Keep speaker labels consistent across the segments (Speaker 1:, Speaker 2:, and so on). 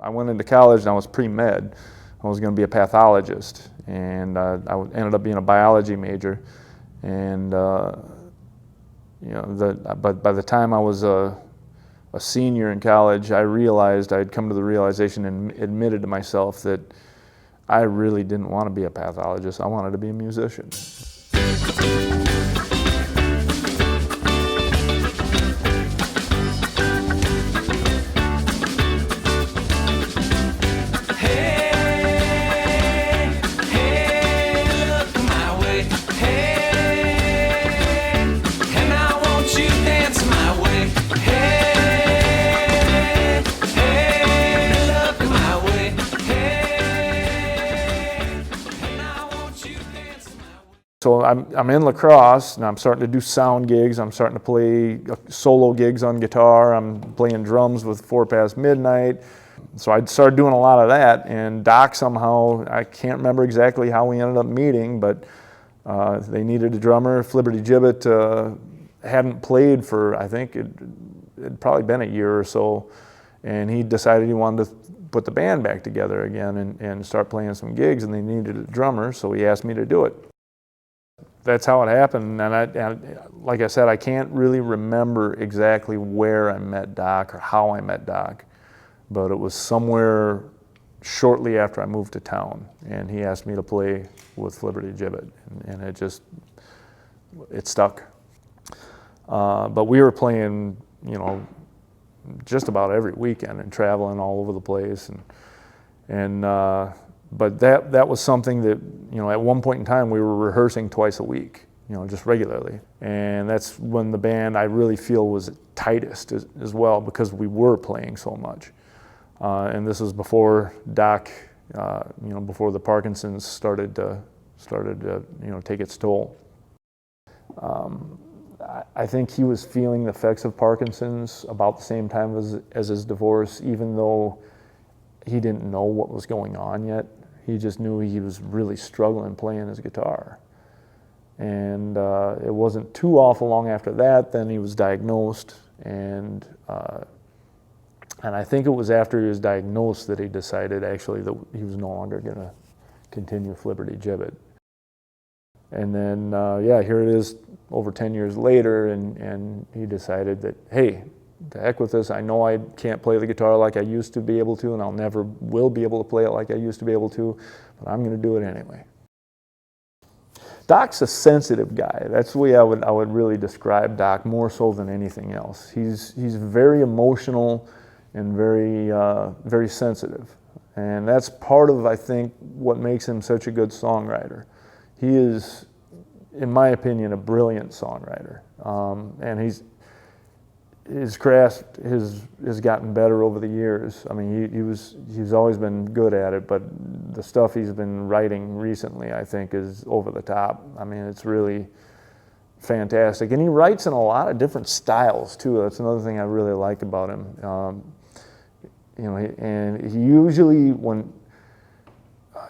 Speaker 1: I went into college and I was pre-med. I was going to be a pathologist, and I ended up being a biology major. And but by the time I was a senior in college, I realized, I'd come to the realization and admitted to myself that I really didn't want to be a pathologist. I wanted to be a musician. So I'm in lacrosse, and I'm starting to do sound gigs. I'm starting to play solo gigs on guitar. I'm playing drums with 4 Past Midnight. So I started doing a lot of that, and Doc somehow, I can't remember exactly how we ended up meeting, but they needed a drummer. Flibbertijibbet hadn't played for, I think it'd probably been a year or so, and he decided he wanted to put the band back together again and start playing some gigs, and they needed a drummer, so he asked me to do it. That's how it happened, and like I said, I can't really remember exactly where I met Doc or how I met Doc, but it was somewhere shortly after I moved to town, and he asked me to play with Flibbertijibbet, and it stuck. But we were playing, just about every weekend and traveling all over the place, but that was something that, at one point in time we were rehearsing twice a week, just regularly. And that's when the band, I really feel, was tightest as well, because we were playing so much. And this was before Doc, before the Parkinson's started to take its toll. I think he was feeling the effects of Parkinson's about the same time as his divorce, even though he didn't know what was going on yet. He just knew he was really struggling playing his guitar. And it wasn't too awful long after that, then he was diagnosed, and I think it was after he was diagnosed that he decided actually that he was no longer going to continue Flibbertijibbet. And then, here it is over 10 years later, and he decided that, hey, to heck with this. I know I can't play the guitar like I used to be able to, and I'll never will be able to play it like I used to be able to, but I'm going to do it anyway. Doc's a sensitive guy. That's the way I would really describe Doc, more so than anything else. He's very emotional and very sensitive, and that's part of, I think, what makes him such a good songwriter. He is, in my opinion, a brilliant songwriter, and his craft has gotten better over the years. I mean, he's always been good at it, but the stuff he's been writing recently, I think, is over the top. I mean, it's really fantastic, and he writes in a lot of different styles too. That's another thing I really like about him. And he usually, when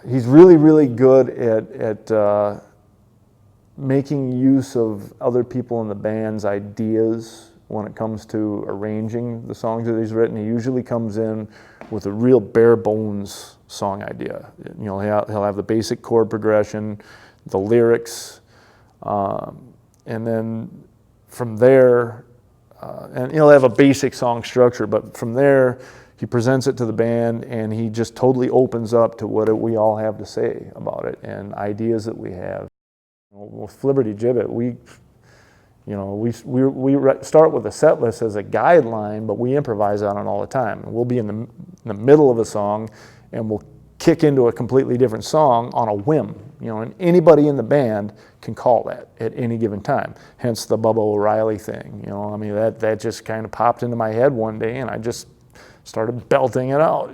Speaker 1: he's really good at making use of other people in the band's ideas. When it comes to arranging the songs that he's written, he usually comes in with a real bare bones song idea. He'll have the basic chord progression, the lyrics, and then from there, and he'll have a basic song structure, but from there, he presents it to the band, and he just totally opens up to what we all have to say about it and ideas that we have. With Flibbertijibbet, we start with a set list as a guideline, but we improvise on it all the time. And we'll be in the middle of a song, and we'll kick into a completely different song on a whim. And anybody in the band can call that at any given time. Hence the Bubba O'Reilly thing. I mean, that just kind of popped into my head one day, and I just started belting it out.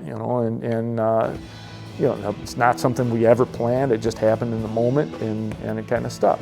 Speaker 1: It's not something we ever planned. It just happened in the moment, and it kind of stuck.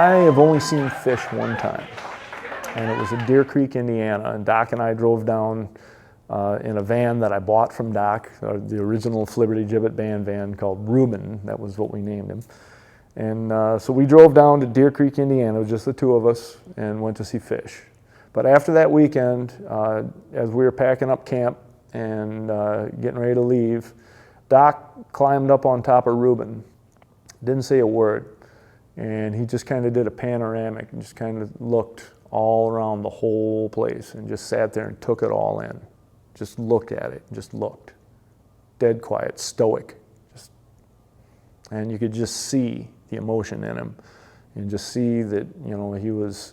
Speaker 1: I have only seen fish one time, and it was in Deer Creek, Indiana, and Doc and I drove down in a van that I bought from Doc, the original Flibbertijibbet band van called Reuben. That was what we named him. And so we drove down to Deer Creek, Indiana, just the two of us, and went to see fish. But after that weekend, as we were packing up camp and getting ready to leave, Doc climbed up on top of Reuben, didn't say a word, and he just kind of did a panoramic and just kind of looked all around the whole place and just sat there and took it all in. Just looked at it, just looked. Dead quiet, stoic. And you could just see the emotion in him and just see that, you know, he was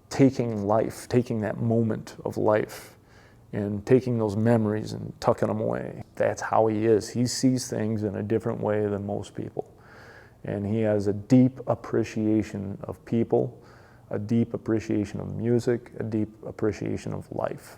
Speaker 1: taking life, taking that moment of life and taking those memories and tucking them away. That's how he is. He sees things in a different way than most people. And he has a deep appreciation of people, a deep appreciation of music, a deep appreciation of life.